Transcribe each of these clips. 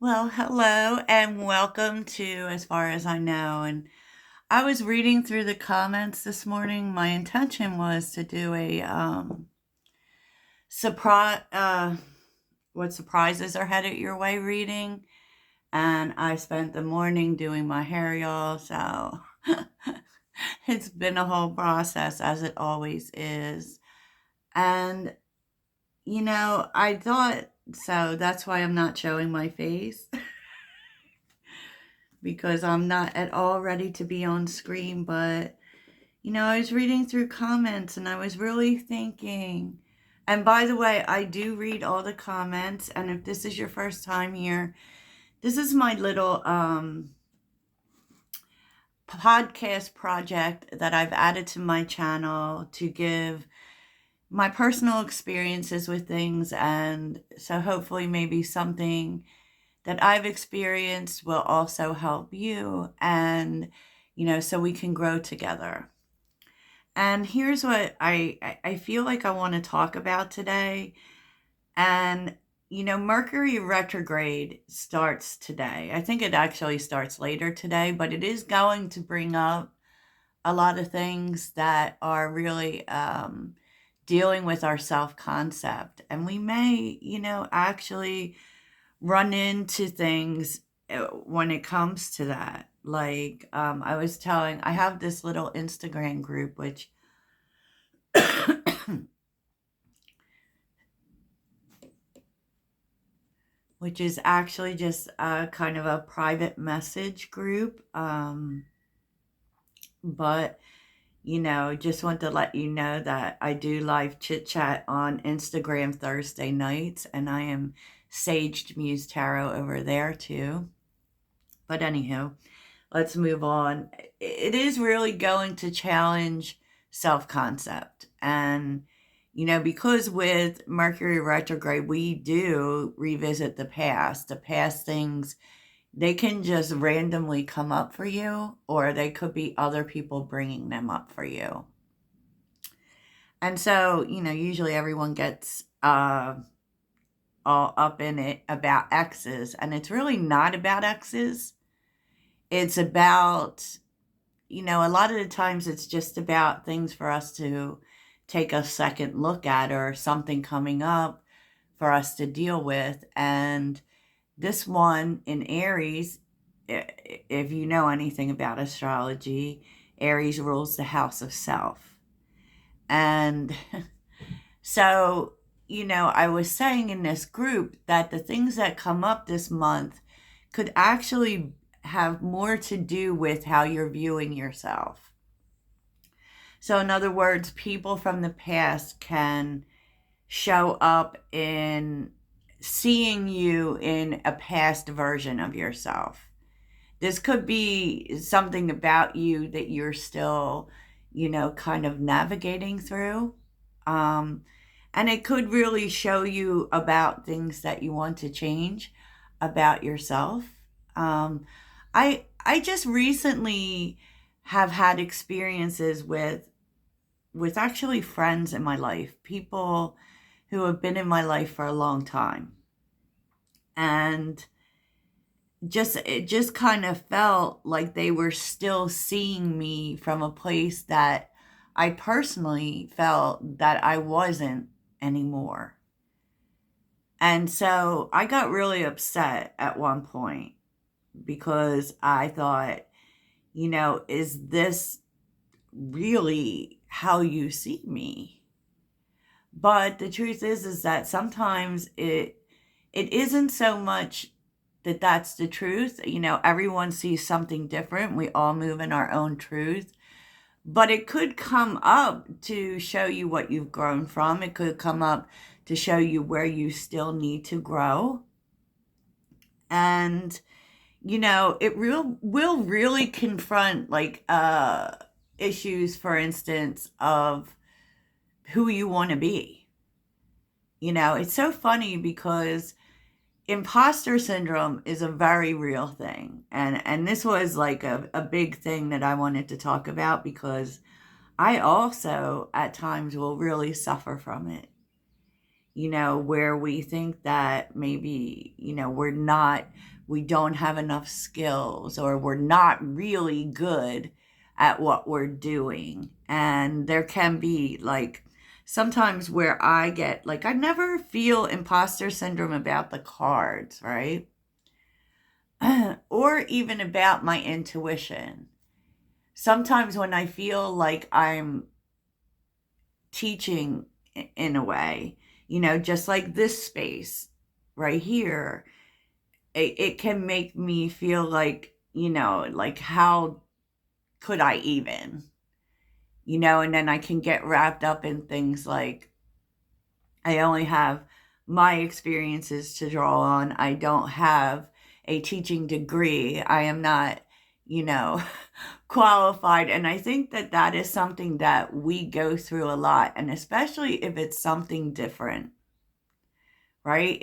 Well, hello and welcome to As Far as I Know. And I was reading through the comments this morning. My intention was to do a surprise, what surprises are headed your way reading. And I spent the morning doing my hair, y'all. So it's been a whole process, as it always is. And, I thought, so that's why I'm not showing my face. Because I'm not at all ready to be on screen. But, I was reading through comments and I was really thinking. And by the way, I do read all the comments. And if this is your first time here, this is my little podcast project that I've added to my channel to give my personal experiences with things. And so hopefully, maybe something that I've experienced will also help you, and so we can grow together. And here's what I feel like I want to talk about today. And Mercury retrograde starts today. I think it actually starts later today, but it is going to bring up a lot of things that are really dealing with our self concept, and we may actually run into things when it comes to that. Like, I have this little Instagram group, which which is actually just a kind of a private message group. But just want to let you know that I do live chit chat on Instagram Thursday nights, and I am Saged Muse Tarot over there too. But anywho, let's move on. It is really going to challenge self concept. And, because with Mercury retrograde, we do revisit the past things, they can just randomly come up for you, or they could be other people bringing them up for you. And so, usually everyone gets all up in it about exes, and it's really not about exes. It's about a lot of the times it's just about things for us to take a second look at, or something coming up for us to deal with. And this one in Aries, if you know anything about astrology, Aries rules the house of self. And so, I was saying in this group that the things that come up this month could actually have more to do with how you're viewing yourself. So, in other words, people from the past can show up in seeing you in a past version of yourself. This could be something about you that you're still, kind of navigating through. Um, and it could really show you about things that you want to change about yourself. I just recently have had experiences with actually friends in my life, people who have been in my life for a long time. And it just kind of felt like they were still seeing me from a place that I personally felt that I wasn't anymore. And so I got really upset at one point, because I thought, is this really how you see me? But the truth is that sometimes it isn't so much that that's the truth. Everyone sees something different. We all move in our own truth. But it could come up to show you what you've grown from. It could come up to show you where you still need to grow. And it will really confront, like, issues, for instance, of who you want to be. It's so funny because imposter syndrome is a very real thing. And this was like a big thing that I wanted to talk about, because I also at times will really suffer from it. where we think that maybe, we don't have enough skills, or we're not really good at what we're doing. And there can be like sometimes where I get like, I never feel imposter syndrome about the cards, right? Or even about my intuition. Sometimes when I feel like I'm teaching in a way, just like this space right here, it can make me feel like, like how could I even, and then I can get wrapped up in things like I only have my experiences to draw on. I don't have a teaching degree. I am not, you know, qualified. And I think that that is something that we go through a lot. And especially if it's something different, right?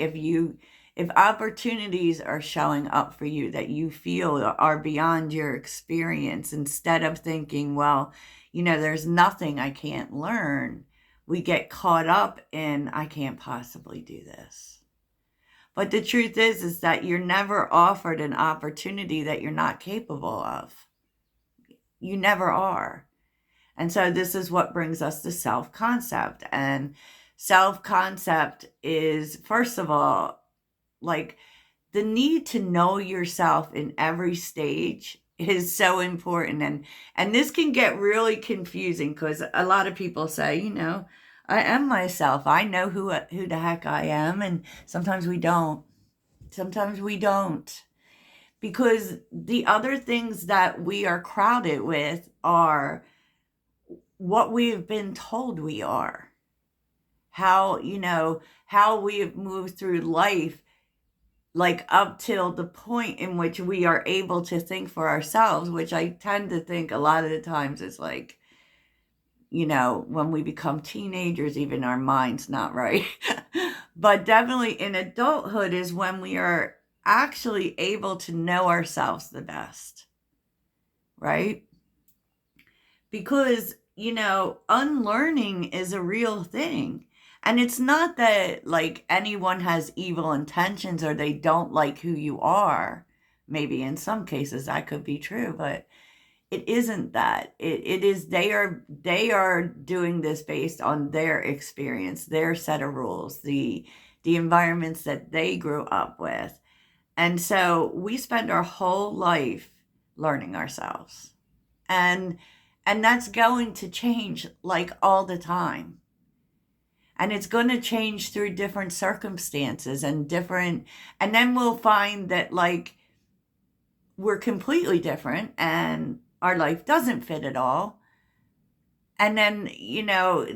If opportunities are showing up for you that you feel are beyond your experience, instead of thinking, well, there's nothing I can't learn, we get caught up in, I can't possibly do this. But the truth is that you're never offered an opportunity that you're not capable of. You never are. And so this is what brings us to self-concept. And self-concept is, first of all, like the need to know yourself in every stage is so important. And this can get really confusing because a lot of people say, I am myself. I know who the heck I am. And sometimes we don't. Sometimes we don't. Because the other things that we are crowded with are what we've been told we are. How we have moved through life, like up till the point in which we are able to think for ourselves, which I tend to think a lot of the times is like, when we become teenagers, even our mind's not right. But definitely in adulthood is when we are actually able to know ourselves the best, right? Because, unlearning is a real thing. And it's not that like anyone has evil intentions or they don't like who you are. Maybe in some cases that could be true, but it isn't that. It is they are doing this based on their experience, their set of rules, the environments that they grew up with. And so we spend our whole life learning ourselves. And that's going to change like all the time. And it's going to change through different circumstances and then we'll find that like we're completely different and our life doesn't fit at all. And then,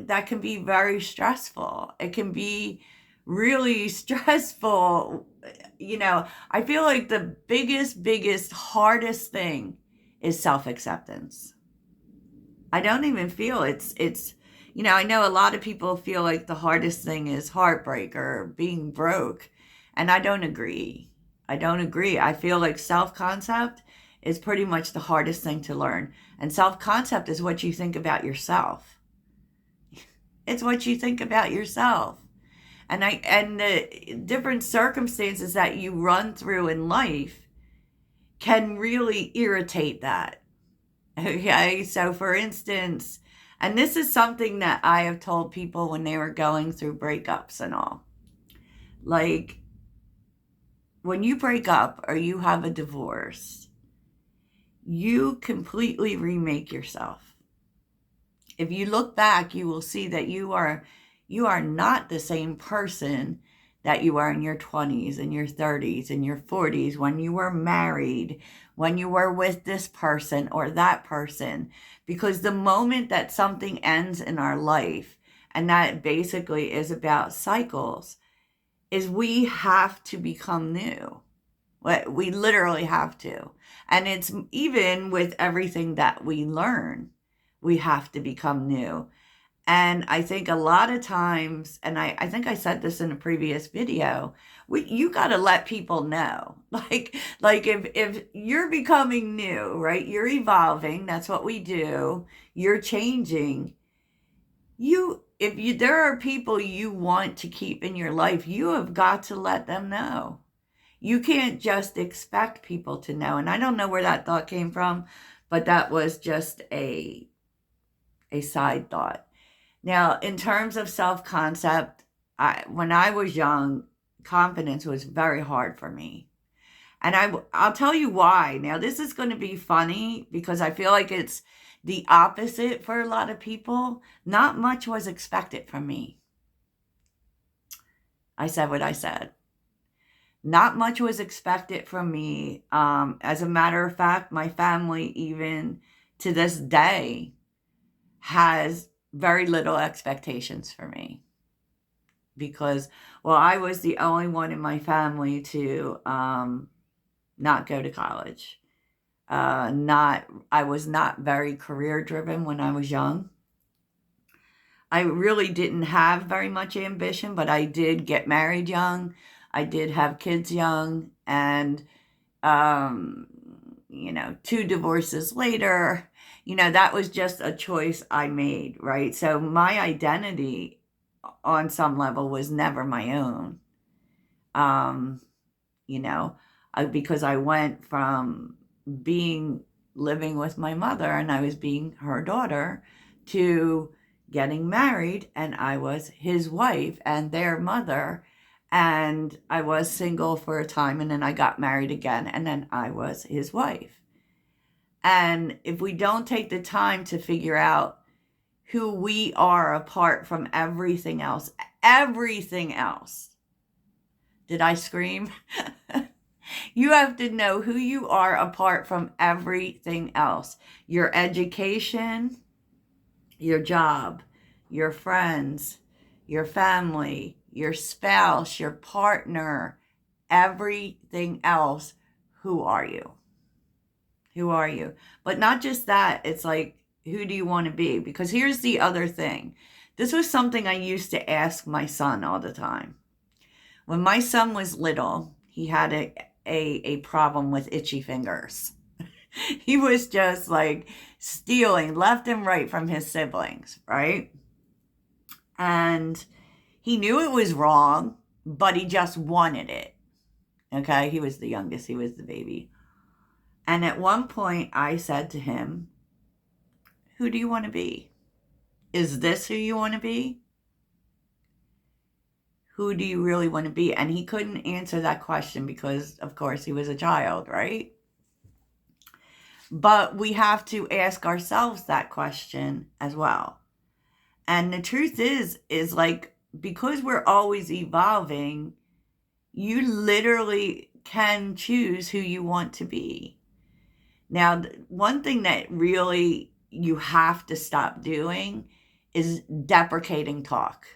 that can be very stressful. It can be really stressful. I feel like the biggest, hardest thing is self-acceptance. I don't even feel it's, I know a lot of people feel like the hardest thing is heartbreak or being broke. And I don't agree. I feel like self-concept is pretty much the hardest thing to learn. And self-concept is what you think about yourself. It's what you think about yourself. And the different circumstances that you run through in life can really irritate that. Okay, so for instance, and this is something that I have told people when they were going through breakups and all. Like, when you break up or you have a divorce, you completely remake yourself. If you look back, you will see that you are not the same person that you are in your 20s and your 30s and your 40s, when you were married, when you were with this person or that person. Because the moment that something ends in our life, and that basically is about cycles, is we have to become new. We literally have to. And it's even with everything that we learn, we have to become new. And I think a lot of times, and I think I said this in a previous video, you got to let people know. Like if you're becoming new, right? You're evolving. That's what we do. You're changing. if there are people you want to keep in your life, you have got to let them know. You can't just expect people to know. And I don't know where that thought came from, but that was just a side thought. Now, in terms of self-concept, when I was young, confidence was very hard for me. And I'll tell you why. Now, this is going to be funny because I feel like it's the opposite for a lot of people. Not much was expected from me. I said what I said. Not much was expected from me. As a matter of fact, my family, even to this day, has very little expectations for me. Because, well, I was the only one in my family to not go to college. I was not very career driven when I was young. I really didn't have very much ambition, but I did get married young. I did have kids young, and um, 2 divorces later, that was just a choice I made, right? So my identity on some level was never my own. Um, because I went from living with my mother and I was being her daughter to getting married and I was his wife and their mother, and I was single for a time and then I got married again and then I was his wife. And if we don't take the time to figure out who we are apart from everything else, did I scream? You have to know who you are apart from everything else. Your education, your job, your friends, your family, your spouse, your partner, everything else. Who are you? Who are you? But not just that. It's like, who do you want to be? Because here's the other thing. This was something I used to ask my son all the time. When my son was little, he had a problem with itchy fingers. He was just like stealing left and right from his siblings, right? And he knew it was wrong, but he just wanted it. Okay, he was the youngest, he was the baby. And at one point I said to him, who do you want to be? Is this who you want to be? Who do you really want to be? And he couldn't answer that question because, of course, he was a child, right? But we have to ask ourselves that question as well. And the truth is like, because we're always evolving, you literally can choose who you want to be. Now, one thing that really you have to stop doing is deprecating talk.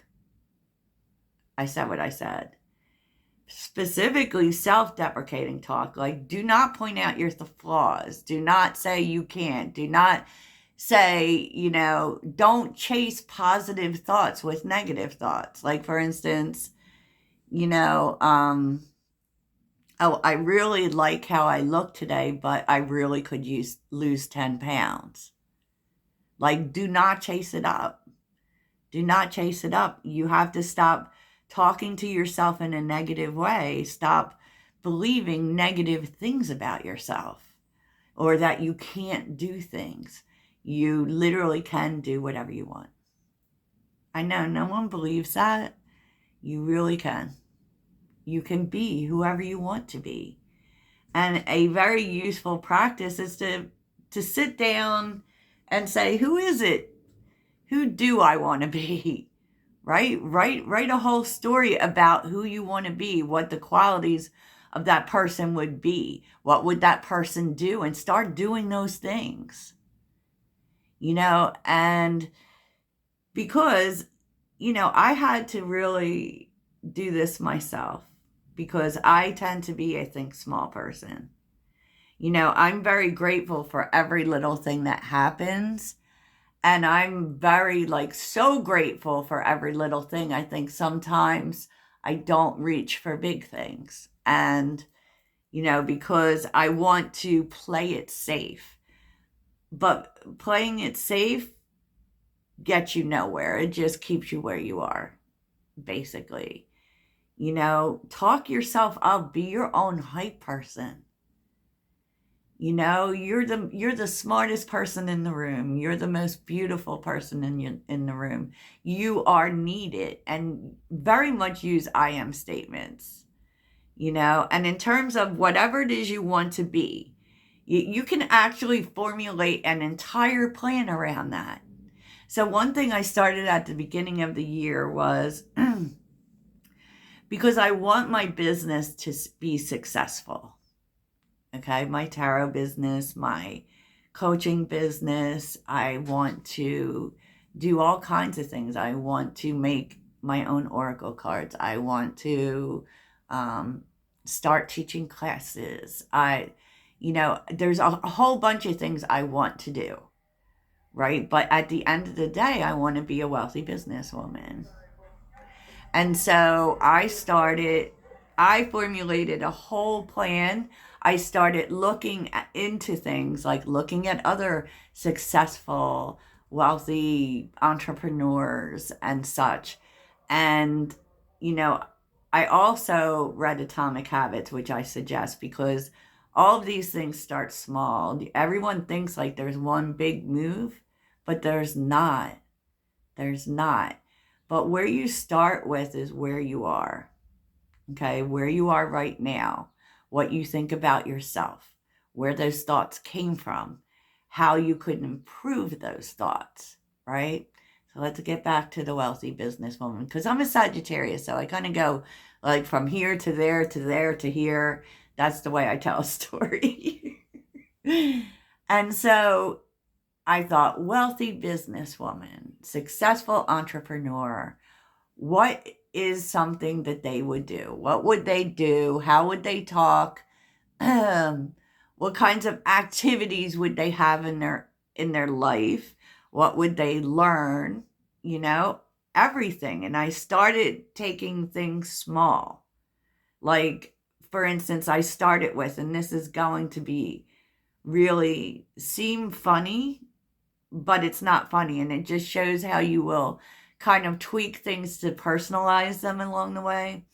I said what I said. Specifically self-deprecating talk. Like, do not point out your flaws. Do not say you can't. Do not say, don't chase positive thoughts with negative thoughts. Like, for instance, oh, I really like how I look today, but I really could lose 10 pounds. Like, do not chase it up. Do not chase it up. You have to stop talking to yourself in a negative way. Stop believing negative things about yourself or that you can't do things. You literally can do whatever you want. I know no one believes that. You really can. You can be whoever you want to be. And a very useful practice is to sit down and say, who is it? Who do I want to be? Right? Write a whole story about who you want to be, what the qualities of that person would be. What would that person do? And start doing those things. And because, I had to really do this myself because I tend to be a think small person. I'm very grateful for every little thing that happens. And I'm very, so grateful for every little thing. I think sometimes I don't reach for big things. And, because I want to play it safe. But playing it safe gets you nowhere. It just keeps you where you are, basically. Talk yourself up, be your own hype person. You're the smartest person in the room. You're the most beautiful person in the room. You are needed, and very much use I am statements. And in terms of whatever it is you want to be, you can actually formulate an entire plan around that. So one thing I started at the beginning of the year was because I want my business to be successful. Okay, my tarot business, my coaching business. I want to do all kinds of things. I want to make my own oracle cards. I want to start teaching classes. There's a whole bunch of things I want to do, right? But at the end of the day, I want to be a wealthy businesswoman. And so I formulated a whole plan. I started looking into things, like looking at other successful, wealthy entrepreneurs and such. And, I also read Atomic Habits, which I suggest, because all of these things start small. Everyone thinks like there's one big move, but there's not. There's not. But where you start with is where you are. Okay, where you are right now, what you think about yourself, where those thoughts came from, how you could improve those thoughts, right? So let's get back to the wealthy businesswoman, because I'm a Sagittarius, so I kind of go like from here to there to there to here. That's the way I tell a story. And so I thought, wealthy businesswoman, successful entrepreneur, what is something that they would do? What would they do? How would they talk? What kinds of activities would they have in their life? What would they learn? Everything. And I started taking things small. Like, for instance, I started with, and this is going to be really seem funny, but it's not funny. And it just shows how you will kind of tweak things to personalize them along the way.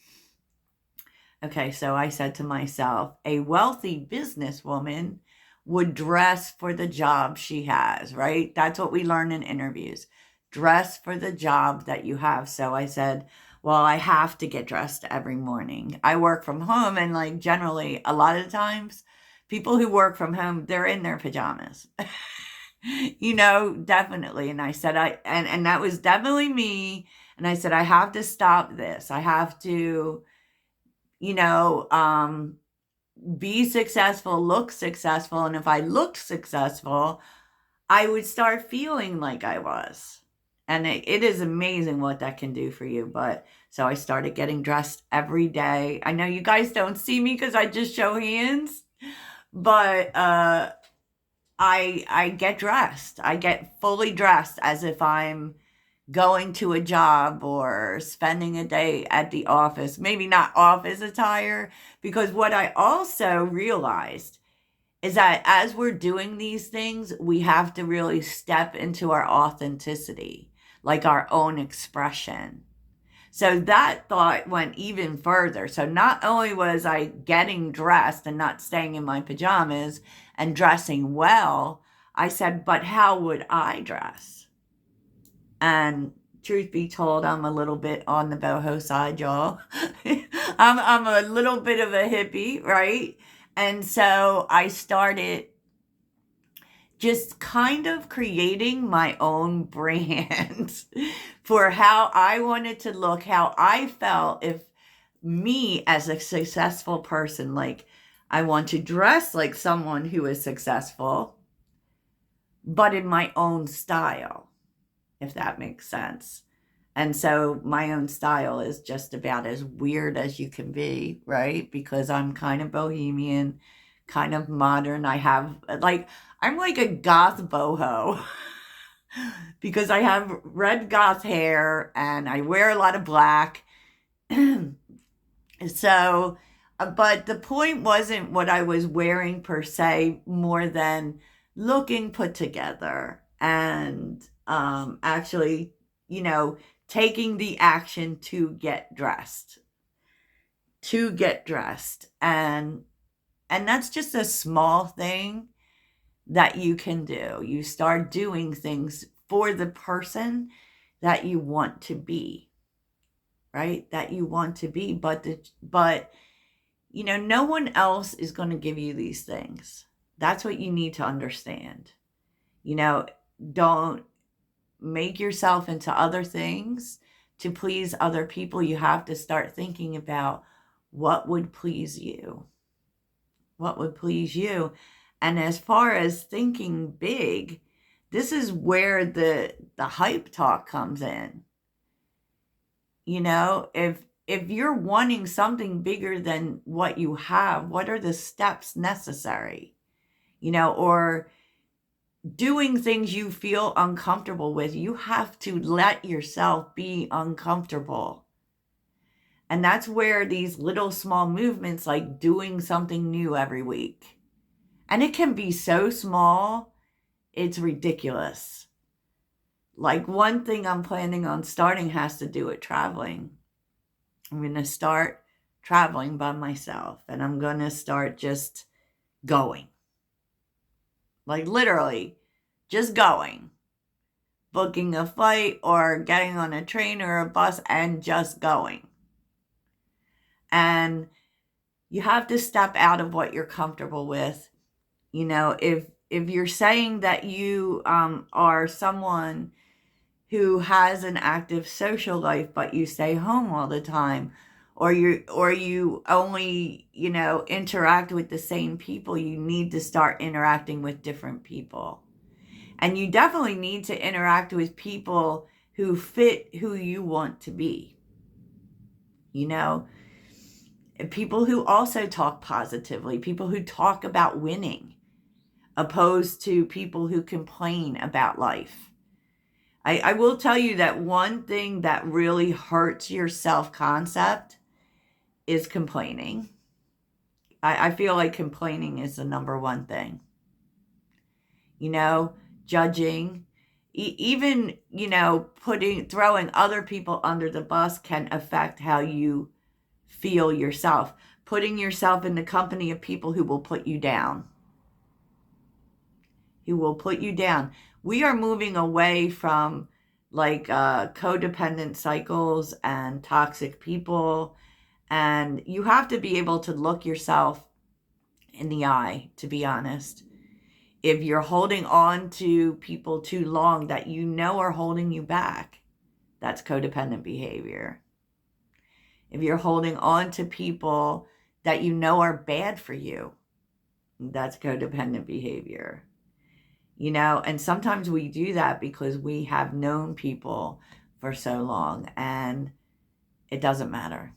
Okay, so I said to myself, a wealthy businesswoman would dress for the job she has, right? That's what we learn in interviews. Dress for the job that you have. So I said, well, I have to get dressed every morning. I work from home, and like generally a lot of times people who work from home, they're in their pajamas. Definitely. And I said, and that was definitely me. And I said, I have to stop this. I have to, be successful, look successful. And if I looked successful, I would start feeling like I was. And it is amazing what that can do for you. But so I started getting dressed every day. I know you guys don't see me because I just show hands, but I get dressed. I get fully dressed as if I'm going to a job or spending a day at the office. Maybe not office attire, because what I also realized is that as we're doing these things, we have to really step into our authenticity, like our own expression. So that thought went even further. So not only was I getting dressed and not staying in my pajamas and dressing well, I said, but how would I dress? And truth be told, I'm a little bit on the boho side, y'all. I'm a little bit of a hippie, right? And so I started just kind of creating my own brand for how I wanted to look, how I felt if me as a successful person, like I want to dress like someone who is successful, but in my own style, if that makes sense. And so my own style is just about as weird as you can be, right? Because I'm kind of bohemian, kind of modern. I'm like a goth boho because I have red goth hair and I wear a lot of black. So, but the point wasn't what I was wearing per se, more than looking put together and actually, taking the action to get dressed, and that's just a small thing that you can do. You start doing things for the person that you want to be, right? That you want to be, but no one else is going to give you these things. That's what you need to understand. Don't make yourself into other things to please other people. You have to start thinking about what would please you. What would please you? And as far as thinking big, this is where the hype talk comes in. If you're wanting something bigger than what you have, what are the steps necessary? Or doing things you feel uncomfortable with, you have to let yourself be uncomfortable. And that's where these little small movements, like doing something new every week, and it can be so small, it's ridiculous. Like, one thing I'm planning on starting has to do with traveling. I'm going to start traveling by myself, and I'm going to start just going. Like, literally, just going. Booking a flight or getting on a train or a bus and just going. And you have to step out of what you're comfortable with. If you're saying that you are someone who has an active social life, but you stay home all the time, or you only, interact with the same people, you need to start interacting with different people. And you definitely need to interact with people who fit who you want to be. People who also talk positively, people who talk about winning, opposed to people who complain about life. I will tell you that one thing that really hurts your self-concept is complaining. I feel like complaining is the number one thing. Judging, even, throwing other people under the bus can affect how you feel yourself. Putting yourself in the company of people who will put you down. We are moving away from codependent cycles and toxic people. And you have to be able to look yourself in the eye, to be honest. If you're holding on to people too long that are holding you back, that's codependent behavior. If you're holding on to people that are bad for you, that's codependent behavior. And sometimes we do that because we have known people for so long, and it doesn't matter.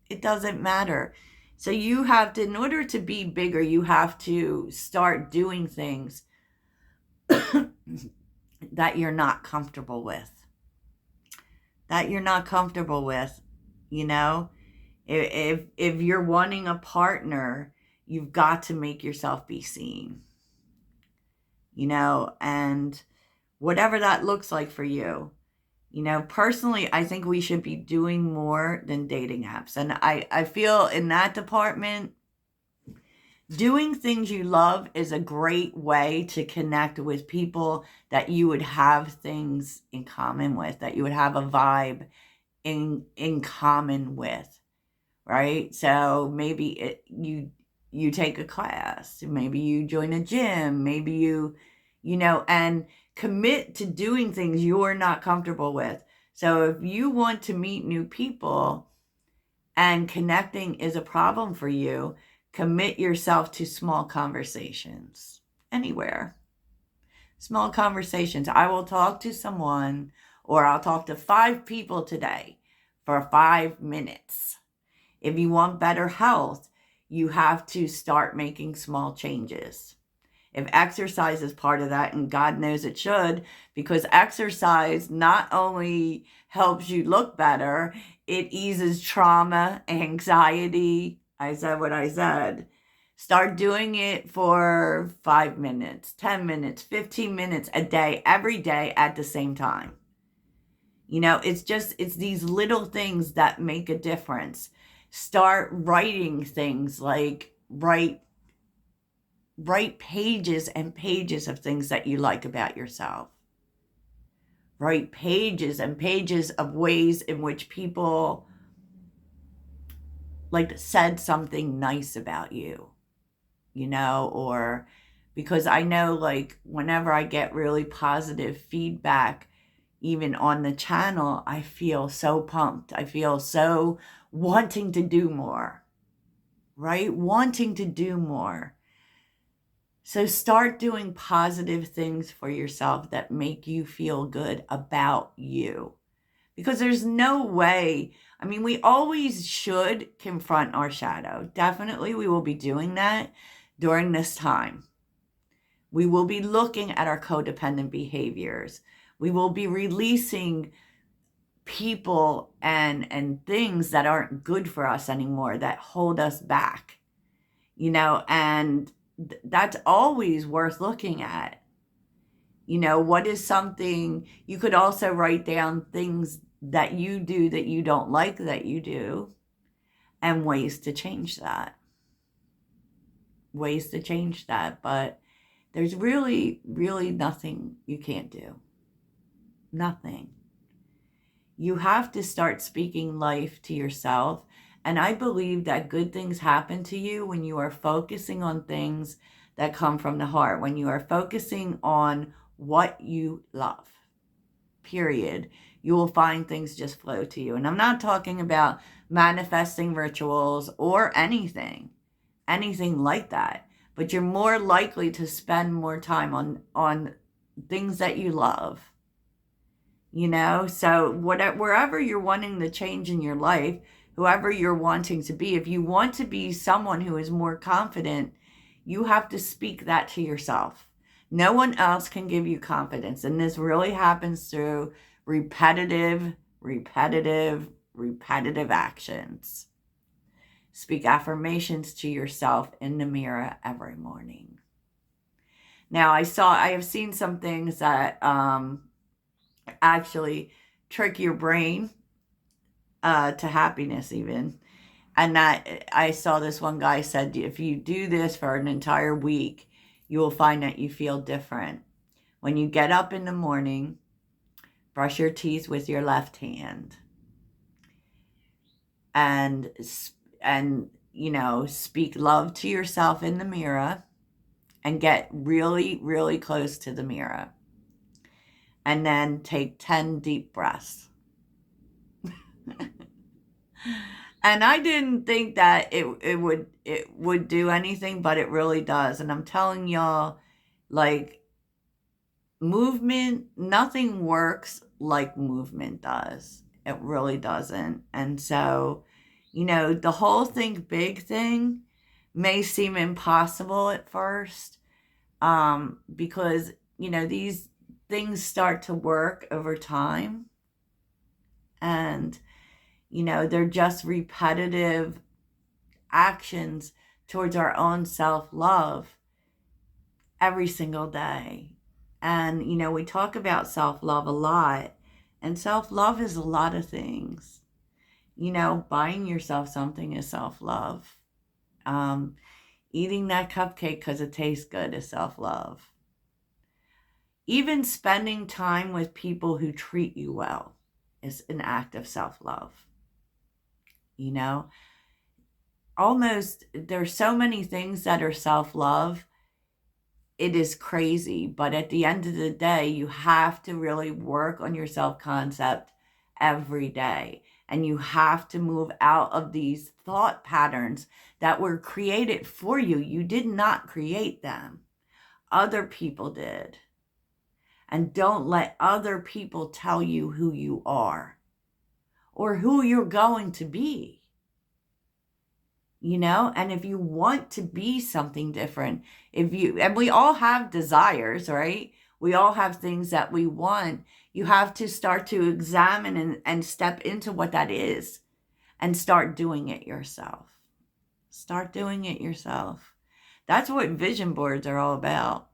It doesn't matter. So you have to, in order to be bigger, you have to start doing things that you're not comfortable with. If you're wanting a partner, you've got to make yourself be seen. And whatever that looks like for you. Personally, I think we should be doing more than dating apps. And I feel in that department, doing things you love is a great way to connect with people that you would have things in common with, that you would have a vibe in common with, right? So maybe you take a class, maybe you join a gym, maybe you and commit to doing things you're not comfortable with. So if you want to meet new people and connecting is a problem for you, commit yourself to small conversations anywhere. Small conversations. I will talk to someone, or I'll talk to 5 people today for 5 minutes. If you want better health, you have to start making small changes. If exercise is part of that, and God knows it should, because exercise not only helps you look better, it eases trauma, anxiety. I said what I said. Start doing it for 5 minutes, 10 minutes, 15 minutes a day, every day at the same time. It's these little things that make a difference. Start writing things, like write pages and pages of things that you like about yourself. Write pages and pages of ways in which people said something nice about you, or because I know whenever I get really positive feedback, even on the channel, I feel so pumped. I feel so wanting to do more, right? Wanting to do more. So start doing positive things for yourself that make you feel good about you. Because there's no way, we always should confront our shadow. Definitely we will be doing that during this time. We will be looking at our codependent behaviors. We will be releasing people and things that aren't good for us anymore, that hold us back, and that's always worth looking at. What is something you could also write down, things that you do that you don't like that you do, and ways to change that. But there's really, really nothing you can't do. Nothing. You have to start speaking life to yourself. And I believe that good things happen to you when you are focusing on things that come from the heart, when you are focusing on what you love, period. You will find things just flow to you. And I'm not talking about manifesting rituals or anything like that. But you're more likely to spend more time on things that you love. So wherever you're wanting the change in your life, whoever you're wanting to be, if you want to be someone who is more confident, you have to speak that to yourself. No one else can give you confidence. And this really happens through repetitive actions. Speak affirmations to yourself in the mirror every morning. Now, I have seen some things that actually trick your brain to happiness even. And that I saw this one guy said, if you do this for an entire week, you will find that you feel different. When you get up in the morning, brush your teeth with your left hand. And speak love to yourself in the mirror, and get really, really close to the mirror. And then take 10 deep breaths. And I didn't think that it would do anything, but it really does. And I'm telling y'all, movement, nothing works like movement does. It really doesn't. And so, the whole think big thing may seem impossible at first, because, these things start to work over time. And, they're just repetitive actions towards our own self-love every single day. And, we talk about self-love a lot. And self-love is a lot of things. Buying yourself something is self-love. Eating that cupcake because it tastes good is self-love. Even spending time with people who treat you well is an act of self-love. There's so many things that are self-love. It is crazy. But at the end of the day, you have to really work on your self-concept every day. And you have to move out of these thought patterns that were created for you. You did not create them. Other people did. And don't let other people tell you who you are or who you're going to be. And if you want to be something different, and we all have desires, right? We all have things that we want. You have to start to examine and step into what that is and start doing it yourself. Start doing it yourself. That's what vision boards are all about.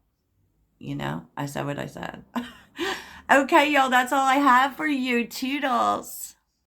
I said what I said. Okay, y'all, that's all I have for you. Toodles.